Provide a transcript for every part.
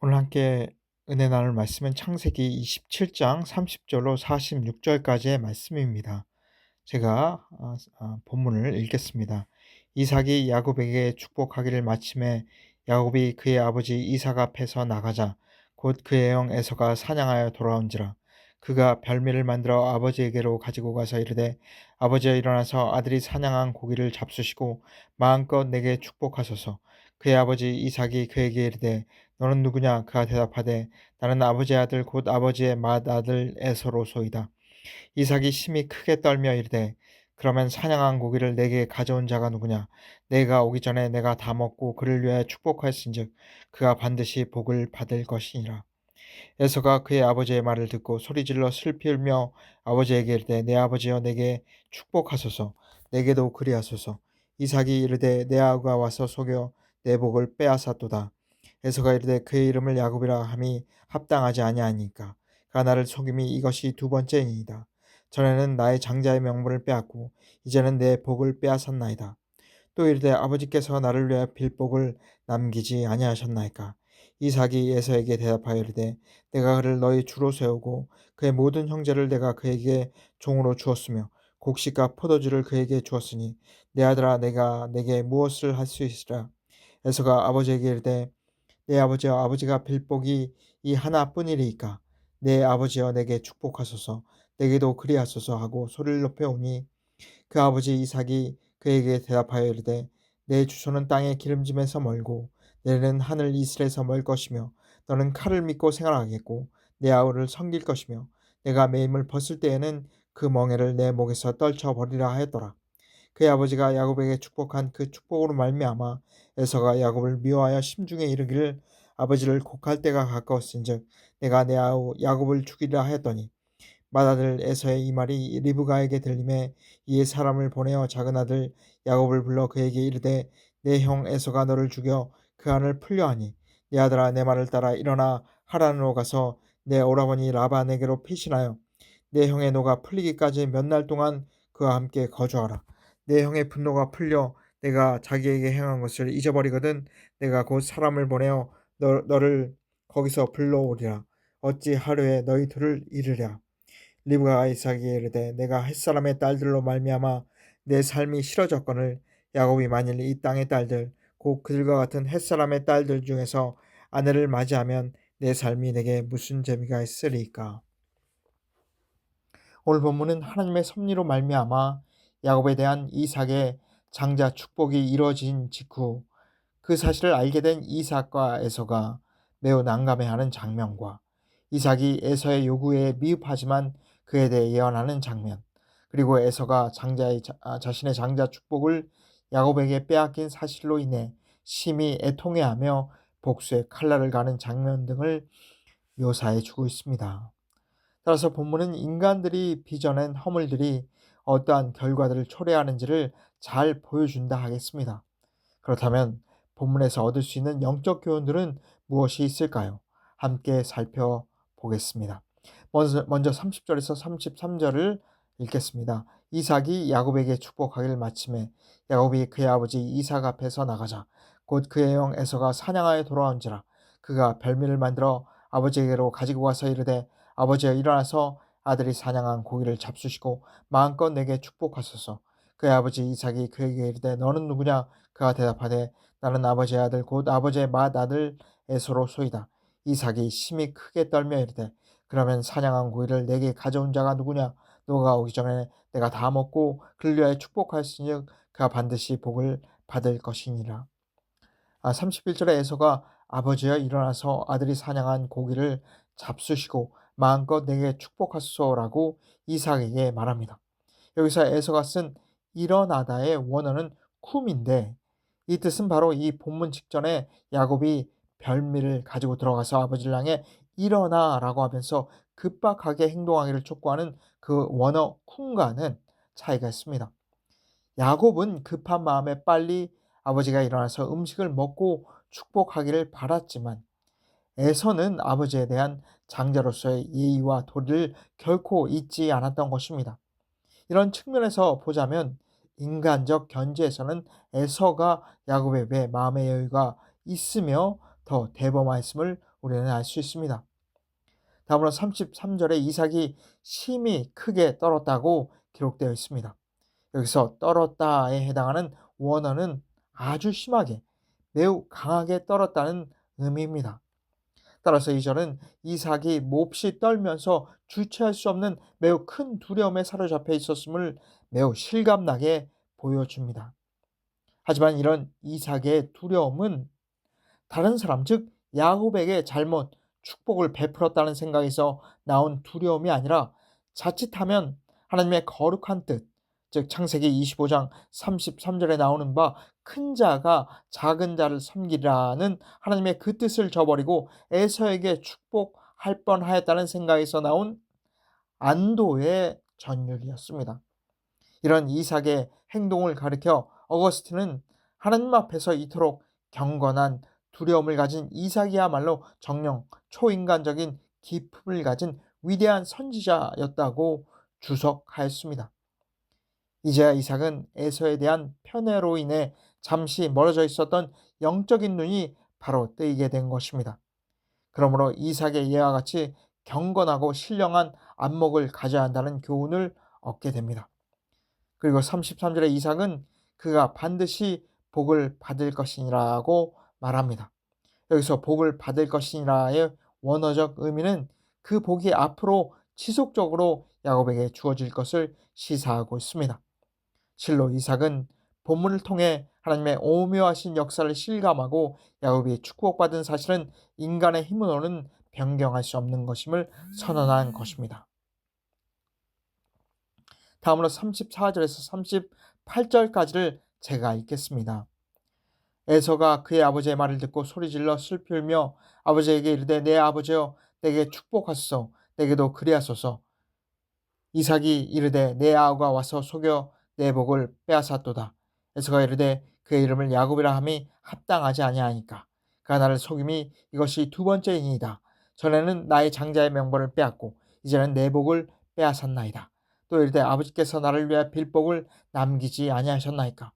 오늘 함께 은혜 나눌 말씀은 창세기 27장 30절로 46절까지의 말씀입니다. 제가 본문을 읽겠습니다. 이삭이 야곱에게 축복하기를 마침에 야곱이 그의 아버지 이삭 앞에서 나가자 곧 그의 형 에서가 사냥하여 돌아온지라. 그가 별미를 만들어 아버지에게로 가지고 가서 이르되, 아버지여 일어나서 아들이 사냥한 고기를 잡수시고 마음껏 내게 축복하소서. 그의 아버지 이삭이 그에게 이르되, 너는 누구냐? 그가 대답하되, 나는 아버지의 아들 곧 아버지의 맏아들 에서로소이다. 이삭이 심히 크게 떨며 이르되, 그러면 사냥한 고기를 내게 가져온 자가 누구냐? 내가 오기 전에 내가 다 먹고 그를 위하여 축복하였은즉 그가 반드시 복을 받을 것이니라. 에서가 그의 아버지의 말을 듣고 소리질러 슬피 울며 아버지에게 이르되, 내 아버지여 내게 축복하소서. 내게도 그리하소서. 이삭이 이르되, 내 아우가 와서 속여 내 복을 빼앗았도다. 에서가 이르되, 그의 이름을 야곱이라 함이 합당하지 아니하니까. 그가 나를 속임이 이것이 두 번째이니이다. 전에는 나의 장자의 명분을 빼앗고 이제는 내 복을 빼앗았나이다. 또 이르되, 아버지께서 나를 위하여 빌복을 남기지 아니하셨나이까. 이삭이 에서에게 대답하여 이르되, 내가 그를 너희 주로 세우고 그의 모든 형제를 내가 그에게 종으로 주었으며 곡식과 포도주를 그에게 주었으니 내 아들아, 내가 내게 무엇을 할 수 있으랴. 에서가 아버지에게 이르되, 내 아버지여, 아버지가 빌복이 이 하나뿐이리이까. 내 아버지여 내게 축복하소서. 내게도 그리하소서 하고 소리를 높여오니 그 아버지 이삭이 그에게 대답하여 이르되, 내 주소는 땅의 기름짐에서 멀고 내는 하늘 이슬에서 멀 것이며 너는 칼을 믿고 생활하겠고 내 아우를 섬길 것이며 내가 매임을 벗을 때에는 그 멍에를 내 목에서 떨쳐버리라 하였더라. 그의 아버지가 야곱에게 축복한 그 축복으로 말미암아 에서가 야곱을 미워하여 심중에 이르기를, 아버지를 곡할 때가 가까웠은즉 내가 내 아우 야곱을 죽이리라 하였더니, 맏아들 에서의 이 말이 리브가에게 들림에 이에 사람을 보내어 작은 아들 야곱을 불러 그에게 이르되, 내 형 에서가 너를 죽여 그 안을 풀려하니 내 아들아, 내 말을 따라 일어나 하란으로 가서 내 오라버니 라반에게로 피신하여 내 형의 노가 풀리기까지 몇 날 동안 그와 함께 거주하라. 내 형의 분노가 풀려 내가 자기에게 행한 것을 잊어버리거든 내가 곧 사람을 보내어 너를 거기서 불러오리라. 어찌 하루에 너희 둘을 이르랴. 리브가가 이삭에게 이르되, 내가 햇사람의 딸들로 말미암아 내 삶이 싫어졌거늘 야곱이 만일 이 땅의 딸들 곧 그들과 같은 햇사람의 딸들 중에서 아내를 맞이하면 내 삶이 내게 무슨 재미가 있으리까. 오늘 본문은 하나님의 섭리로 말미암아 야곱에 대한 이삭의 장자 축복이 이루어진 직후 그 사실을 알게 된 이삭과 에서가 매우 난감해하는 장면과 이삭이 에서의 요구에 미흡하지만 그에 대해 예언하는 장면, 그리고 에서가 자신의 장자 축복을 야곱에게 빼앗긴 사실로 인해 심히 애통해하며 복수의 칼날을 가는 장면 등을 묘사해 주고 있습니다. 따라서 본문은 인간들이 빚어낸 허물들이 어떠한 결과들을 초래하는지를 잘 보여준다 하겠습니다. 그렇다면 본문에서 얻을 수 있는 영적 교훈들은 무엇이 있을까요? 함께 살펴보겠습니다. 먼저 30절에서 33절을 읽겠습니다. 이삭이 야곱에게 축복하기를 마침에 야곱이 그의 아버지 이삭 앞에서 나가자 곧 그의 형 에서가 사냥하여 돌아온지라. 그가 별미를 만들어 아버지에게로 가지고 가서 이르되, 아버지여 일어나서 아들이 사냥한 고기를 잡수시고 마음껏 내게 축복하소서. 그의 아버지 이삭이 그에게 이르되, 너는 누구냐? 그가 대답하되, 나는 아버지의 아들 곧 아버지의 맏아들 에서로소이다. 이삭이 심히 크게 떨며 이르되, 그러면 사냥한 고기를 내게 가져온 자가 누구냐? 너가 오기 전에 내가 다 먹고 그를 위하여 축복하였으니 그가 반드시 복을 받을 것이니라. 31절에 에서가 아버지여 일어나서 아들이 사냥한 고기를 잡수시고 마음껏 내게 축복하소서라고 이삭에게 말합니다. 여기서 에서가 쓴 일어나다의 원어는 쿰인데, 이 뜻은 바로 이 본문 직전에 야곱이 별미를 가지고 들어가서 아버지를 향해 일어나라고 하면서 급박하게 행동하기를 촉구하는 그 원어 쿰과는 차이가 있습니다. 야곱은 급한 마음에 빨리 아버지가 일어나서 음식을 먹고 축복하기를 바랐지만, 에서는 아버지에 대한 장자로서의 예의와 도리를 결코 잊지 않았던 것입니다. 이런 측면에서 보자면 인간적 견지에서는 에서가 야곱에 비해 마음의 여유가 있으며 더 대범했음을 우리는 알 수 있습니다. 다음으로 33절에 이삭이 심히 크게 떨었다고 기록되어 있습니다. 여기서 떨었다에 해당하는 원어는 아주 심하게, 매우 강하게 떨었다는 의미입니다. 따라서 이 절은 이삭이 몹시 떨면서 주체할 수 없는 매우 큰 두려움에 사로잡혀 있었음을 매우 실감나게 보여줍니다. 하지만 이런 이삭의 두려움은 다른 사람, 즉 야곱에게 잘못 축복을 베풀었다는 생각에서 나온 두려움이 아니라 자칫하면 하나님의 거룩한 뜻, 즉 창세기 25장 33절에 나오는 바 큰 자가 작은 자를 섬기라는 하나님의 그 뜻을 저버리고 에서에게 축복할 뻔하였다는 생각에서 나온 안도의 전율이었습니다. 이런 이삭의 행동을 가리켜 어거스틴은 하나님 앞에서 이토록 경건한 두려움을 가진 이삭이야말로 정령 초인간적인 기품을 가진 위대한 선지자였다고 주석하였습니다. 이제야 이삭은 에서에 대한 편애로 인해 잠시 멀어져 있었던 영적인 눈이 바로 뜨이게 된 것입니다. 그러므로 이삭의 예와 같이 경건하고 신령한 안목을 가져야 한다는 교훈을 얻게 됩니다. 그리고 33절에 이삭은 그가 반드시 복을 받을 것이라고 말합니다. 여기서 복을 받을 것이라의 원어적 의미는 그 복이 앞으로 지속적으로 야곱에게 주어질 것을 시사하고 있습니다. 실로 이삭은 본문을 통해 하나님의 오묘하신 역사를 실감하고 야곱이 축복받은 사실은 인간의 힘으로는 변경할 수 없는 것임을 선언한 것입니다. 다음으로 34절에서 38절까지를 제가 읽겠습니다. 에서가 그의 아버지의 말을 듣고 소리질러 슬피 울며 아버지에게 이르되 내 아버지여 내게 축복하소서 내게도 그리하소서. 이삭이 이르되 내 아우가 와서 속여 내 복을 빼앗았도다. 에서가 이르되 그의 이름을 야곱이라 함이 합당하지 아니하니까 그가 나를 속임이 이것이 두 번째이니이다. 전에는 나의 장자의 명분을 빼앗고 이제는 내 복을 빼앗았나이다. 또 이르되 아버지께서 나를 위하여 빌복을 남기지 아니하셨나이까.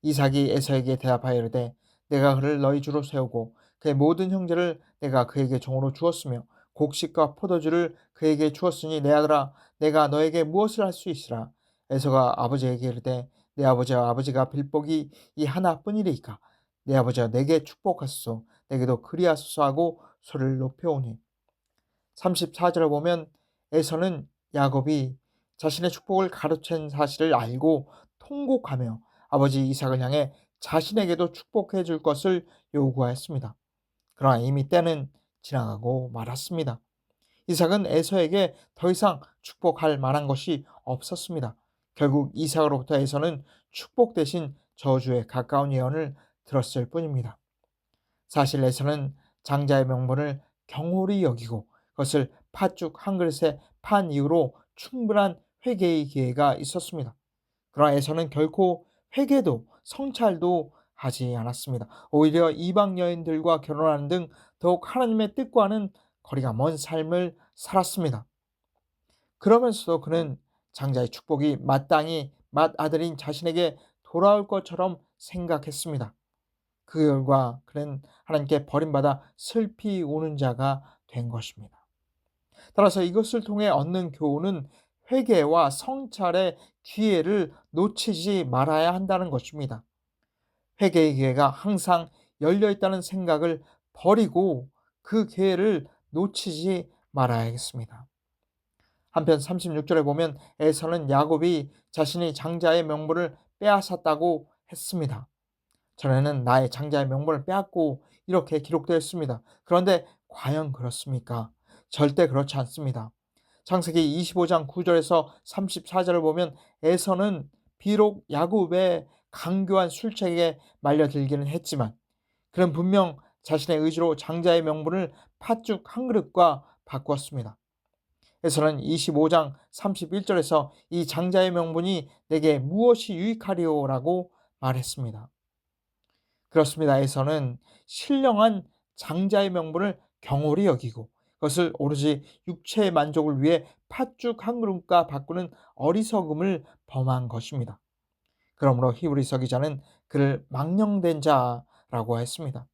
이삭이 에서에게 대답하여 이르되 내가 그를 너희 주로 세우고 그의 모든 형제를 내가 그에게 종으로 주었으며 곡식과 포도주를 그에게 주었으니 내 아들아 내가 너에게 무엇을 할 수 있으라. 에서가 아버지에게 이르되 내 아버지와 아버지가 빌복이 이 하나뿐이리이까. 내 아버지와 내게 축복하소서 내게도 그리하소서 하고 소리를 높여오니 34절을 보면 에서는 야곱이 자신의 축복을 가로챈 사실을 알고 통곡하며 아버지 이삭을 향해 자신에게도 축복해 줄 것을 요구하였습니다. 그러나 이미 때는 지나가고 말았습니다. 이삭은 에서에게 더 이상 축복할 만한 것이 없었습니다. 결국 이삭으로부터 에서는 축복 대신 저주에 가까운 예언을 들었을 뿐입니다. 사실 에서는 장자의 명분을 경홀히 여기고 그것을 팥죽 한 그릇에 판 이후로 충분한 회개의 기회가 있었습니다. 그러나 에서는 결코 회개도 성찰도 하지 않았습니다. 오히려 이방 여인들과 결혼하는 등 더욱 하나님의 뜻과는 거리가 먼 삶을 살았습니다. 그러면서도 그는 장자의 축복이 마땅히 맏아들인 자신에게 돌아올 것처럼 생각했습니다. 그 결과 그는 하나님께 버림받아 슬피 우는 자가 된 것입니다. 따라서 이것을 통해 얻는 교훈은 회개와 성찰의 기회를 놓치지 말아야 한다는 것입니다. 회개의 기회가 항상 열려 있다는 생각을 버리고 그 기회를 놓치지 말아야겠습니다. 한편 36절에 보면 에서는 야곱이 자신이 장자의 명분을 빼앗았다고 했습니다. 전에는 나의 장자의 명분을 빼앗고 이렇게 기록되어 있습니다. 그런데 과연 그렇습니까? 절대 그렇지 않습니다. 창세기 25장 9절에서 34절을 보면 에서는 비록 야곱의 강교한 술책에 말려들기는 했지만 그는 분명 자신의 의지로 장자의 명분을 팥죽 한 그릇과 바꾸었습니다. 에서는 25장 31절에서 이 장자의 명분이 내게 무엇이 유익하리오라고 말했습니다. 그렇습니다. 에서는 신령한 장자의 명분을 경홀히 여기고 그것을 오로지 육체의 만족을 위해 팥죽 한 그릇과 바꾸는 어리석음을 범한 것입니다. 그러므로 히브리서 기자는 그를 망령된 자라고 했습니다.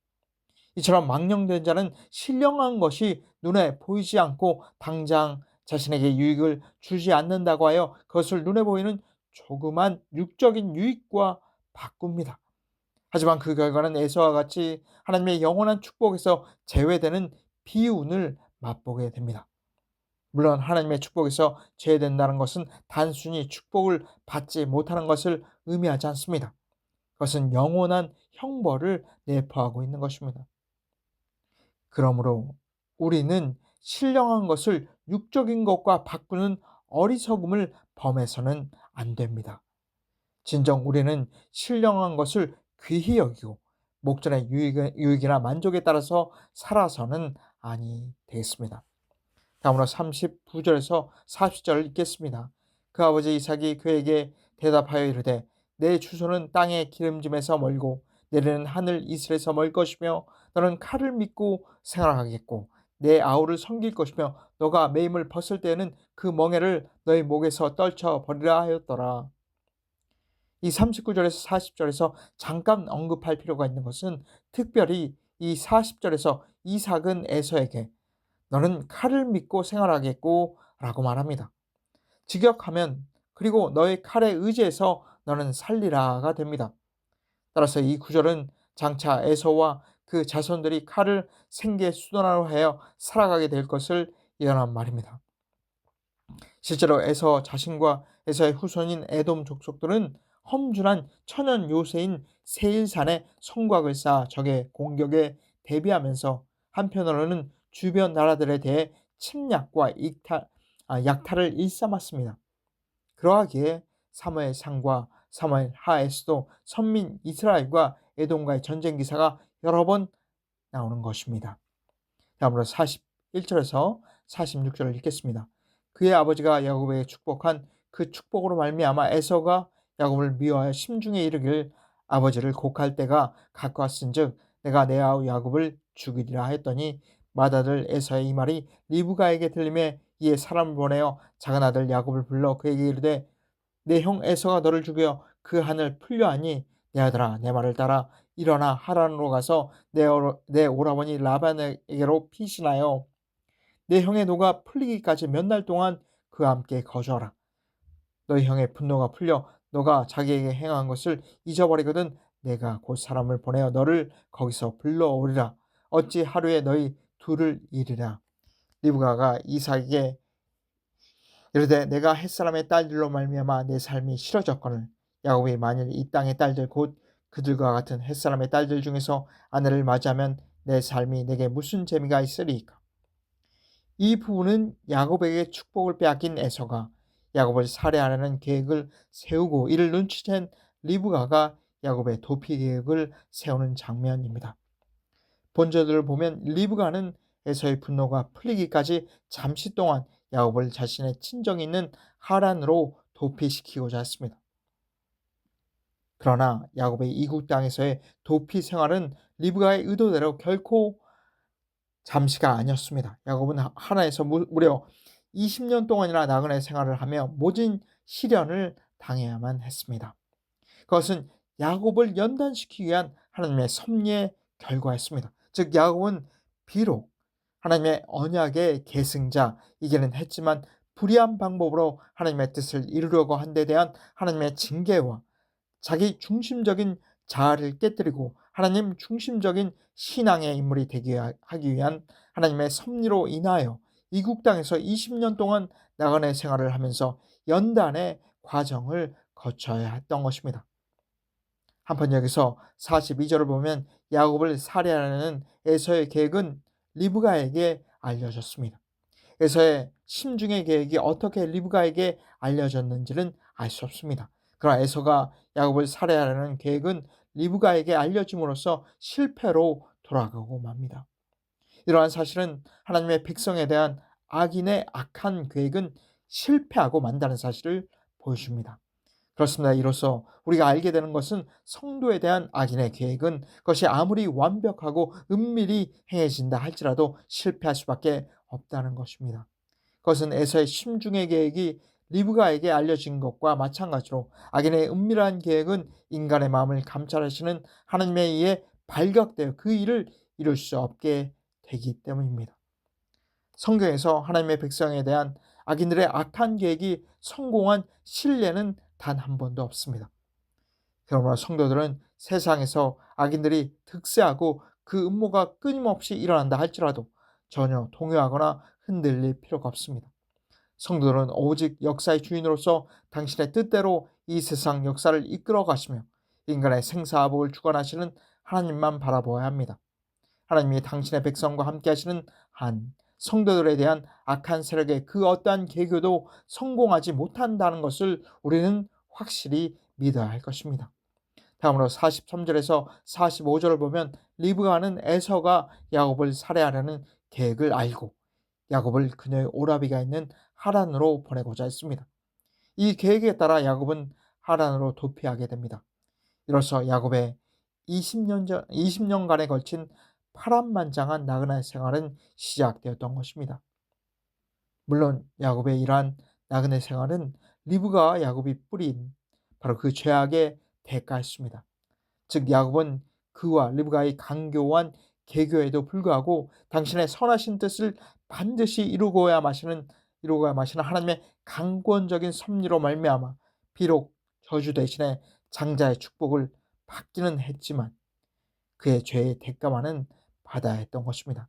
이처럼 망령된 자는 신령한 것이 눈에 보이지 않고 당장 자신에게 유익을 주지 않는다고 하여 그것을 눈에 보이는 조그만 육적인 유익과 바꿉니다. 하지만 그 결과는 에서와 같이 하나님의 영원한 축복에서 제외되는 비운을 맛보게 됩니다. 물론 하나님의 축복에서 제외된다는 것은 단순히 축복을 받지 못하는 것을 의미하지 않습니다. 그것은 영원한 형벌을 내포하고 있는 것입니다. 그러므로 우리는 신령한 것을 육적인 것과 바꾸는 어리석음을 범해서는 안 됩니다. 진정 우리는 신령한 것을 귀히 여기고 목전의 유익이나 만족에 따라서 살아서는 아니 되겠습니다. 다음으로 39절에서 40절을 읽겠습니다. 그 아버지 이삭이 그에게 대답하여 이르되 내 주소는 땅의 기름짐에서 멀고 내리는 하늘 이슬에서 멀 것이며 너는 칼을 믿고 생활하겠고 내 아우를 섬길 것이며 너가 매임을 벗을 때에는 그 멍에를 너의 목에서 떨쳐 버리라 하였더라. 이 39절에서 40절에서 잠깐 언급할 필요가 있는 것은 특별히 이 40절에서 이삭은 에서에게 너는 칼을 믿고 생활하겠고 라고 말합니다. 직역하면 그리고 너의 칼에 의지해서 너는 살리라가 됩니다. 따라서 이 구절은 장차 에서와 그 자손들이 칼을 생계 수단으로 하여 살아가게 될 것을 예언한 말입니다. 실제로 에서 자신과 에서의 후손인 에돔 족속들은 험준한 천연 요새인 세일산에 성곽을 쌓아 적의 공격에 대비하면서 한편으로는 주변 나라들에 대해 침략과 약탈을 일삼았습니다. 그러하기에 사무엘 상과 사무엘 하에서도 선민 이스라엘과 에돔과의 전쟁 기사가 여러 번 나오는 것입니다. 다음으로 41절에서 46절을 읽겠습니다. 그의 아버지가 야곱에게 축복한 그 축복으로 말미암아 에서가 야곱을 미워하여 심중에 이르기를 아버지를 곡할 때가 가까웠은즉 내가 내 아우 야곱을 죽이리라 했더니 맏아들 에서의 이 말이 리브가에게 들림에 이에 사람을 보내어 작은 아들 야곱을 불러 그에게 이르되 내 형 에서가 너를 죽여 그 한을 풀려하니 내 아들아 내 말을 따라 일어나 하란으로 가서 내 오라버니 라반에게로 피신하여 내 형의 노가 풀리기까지 몇 날 동안 그와 함께 거주하라. 너희 형의 분노가 풀려 너가 자기에게 행한 것을 잊어버리거든 내가 곧 사람을 보내어 너를 거기서 불러오리라. 어찌 하루에 너희 둘을 이르라. 리브가가 이삭에게 이르되 내가 햇사람의 딸들로 말미암아 내 삶이 싫어졌거늘 야곱이 만일 이 땅의 딸들 곧 그들과 같은 햇사람의 딸들 중에서 아내를 맞이하면 내 삶이 내게 무슨 재미가 있으리이까. 이 부분은 야곱에게 축복을 빼앗긴 에서가 야곱을 살해하려는 계획을 세우고 이를 눈치챈 리브가가 야곱의 도피 계획을 세우는 장면입니다. 본절들을 보면 리브가는 에서의 분노가 풀리기까지 잠시 동안 야곱을 자신의 친정이 있는 하란으로 도피시키고자 했습니다. 그러나 야곱의 이국 땅에서의 도피 생활은 리브가의 의도대로 결코 잠시가 아니었습니다. 야곱은 하란에서 무려 20년 동안이나 나그네 생활을 하며 모진 시련을 당해야만 했습니다. 그것은 야곱을 연단시키기 위한 하나님의 섭리의 결과였습니다. 즉 야곱은 비록 하나님의 언약의 계승자이기는 했지만 불의한 방법으로 하나님의 뜻을 이루려고 한 데 대한 하나님의 징계와 자기 중심적인 자아를 깨뜨리고 하나님 중심적인 신앙의 인물이 되게 하기 위한 하나님의 섭리로 인하여 이국 땅에서 20년 동안 나그네 생활을 하면서 연단의 과정을 거쳐야 했던 것입니다. 한편 여기서 42절을 보면 야곱을 살해하려는 에서의 계획은 리브가에게 알려졌습니다. 에서의 심중의 계획이 어떻게 리브가에게 알려졌는지는 알 수 없습니다. 그러나 에서가 야곱을 살해하려는 계획은 리브가에게 알려짐으로써 실패로 돌아가고 맙니다. 이러한 사실은 하나님의 백성에 대한 악인의 악한 계획은 실패하고 만다는 사실을 보여줍니다. 그렇습니다. 이로써 우리가 알게 되는 것은 성도에 대한 악인의 계획은 그것이 아무리 완벽하고 은밀히 행해진다 할지라도 실패할 수밖에 없다는 것입니다. 그것은 에서의 심중의 계획이 리브가에게 알려진 것과 마찬가지로 악인의 은밀한 계획은 인간의 마음을 감찰하시는 하나님에 의해 발각되어 그 일을 이룰 수 없게 되기 때문입니다. 성경에서 하나님의 백성에 대한 악인들의 악한 계획이 성공한 신뢰는 단 한 번도 없습니다. 그러므로 성도들은 세상에서 악인들이 득세하고 그 음모가 끊임없이 일어난다 할지라도 전혀 동요하거나 흔들릴 필요가 없습니다. 성도들은 오직 역사의 주인으로서 당신의 뜻대로 이 세상 역사를 이끌어 가시며 인간의 생사화복을 주관하시는 하나님만 바라보아야 합니다. 하나님이 당신의 백성과 함께 하시는 한 성도들에 대한 악한 세력의 그 어떠한 계교도 성공하지 못한다는 것을 우리는 확실히 믿어야 할 것입니다. 다음으로 43절에서 45절을 보면 리브가는 에서가 야곱을 살해하려는 계획을 알고 야곱을 그녀의 오라비가 있는 하란으로 보내고자 했습니다. 이 계획에 따라 야곱은 하란으로 도피하게 됩니다. 이로써 야곱의 20년간에 걸친 파란만장한 나그네 생활은 시작되었던 것입니다. 물론 야곱의 이러한 나그네 생활은 리브가와 야곱이 뿌린 바로 그 죄악의 대가였습니다. 즉 야곱은 그와 리브가의 강교한 계교에도 불구하고 당신의 선하신 뜻을 반드시 이루고야 마시는 하나님의 강권적인 섭리로 말미암아 비록 저주 대신에 장자의 축복을 받기는 했지만 그의 죄의 대가만은 받아야 했던 것입니다.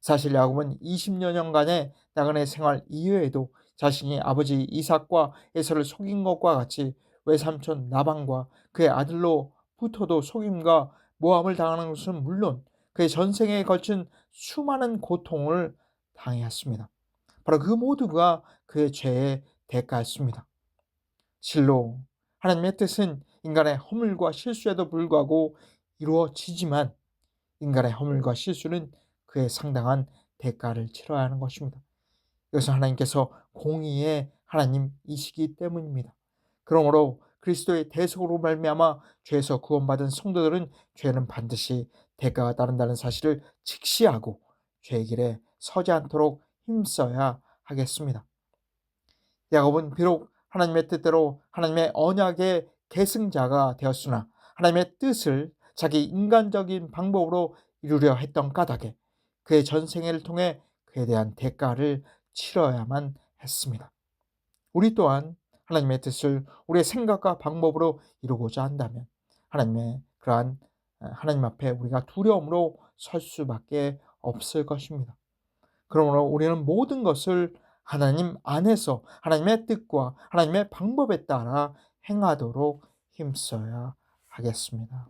사실 야곱은 20여년간의 나그네 생활 이외에도 자신이 아버지 이삭과 에서를 속인 것과 같이 외삼촌 라반과 그의 아들로부터도 속임과 모함을 당하는 것은 물론 그의 전생에 걸친 수많은 고통을 당했습니다. 바로 그 모두가 그의 죄의 대가였습니다. 실로 하나님의 뜻은 인간의 허물과 실수에도 불구하고 이루어지지만 인간의 허물과 실수는 그에 상당한 대가를 치러야 하는 것입니다. 이것은 하나님께서 공의의 하나님이시기 때문입니다. 그러므로 그리스도의 대속으로 말미암아 죄에서 구원받은 성도들은 죄는 반드시 대가가 따른다는 사실을 직시하고 죄의 길에 서지 않도록 힘써야 하겠습니다. 야곱은 비록 하나님의 뜻대로 하나님의 언약의 계승자가 되었으나 하나님의 뜻을 자기 인간적인 방법으로 이루려 했던 까닭에 그의 전생애를 통해 그에 대한 대가를 치러야만 했습니다. 우리 또한 하나님의 뜻을 우리의 생각과 방법으로 이루고자 한다면 하나님 앞에 우리가 두려움으로 설 수밖에 없을 것입니다. 그러므로 우리는 모든 것을 하나님 안에서 하나님의 뜻과 하나님의 방법에 따라 행하도록 힘써야 하겠습니다.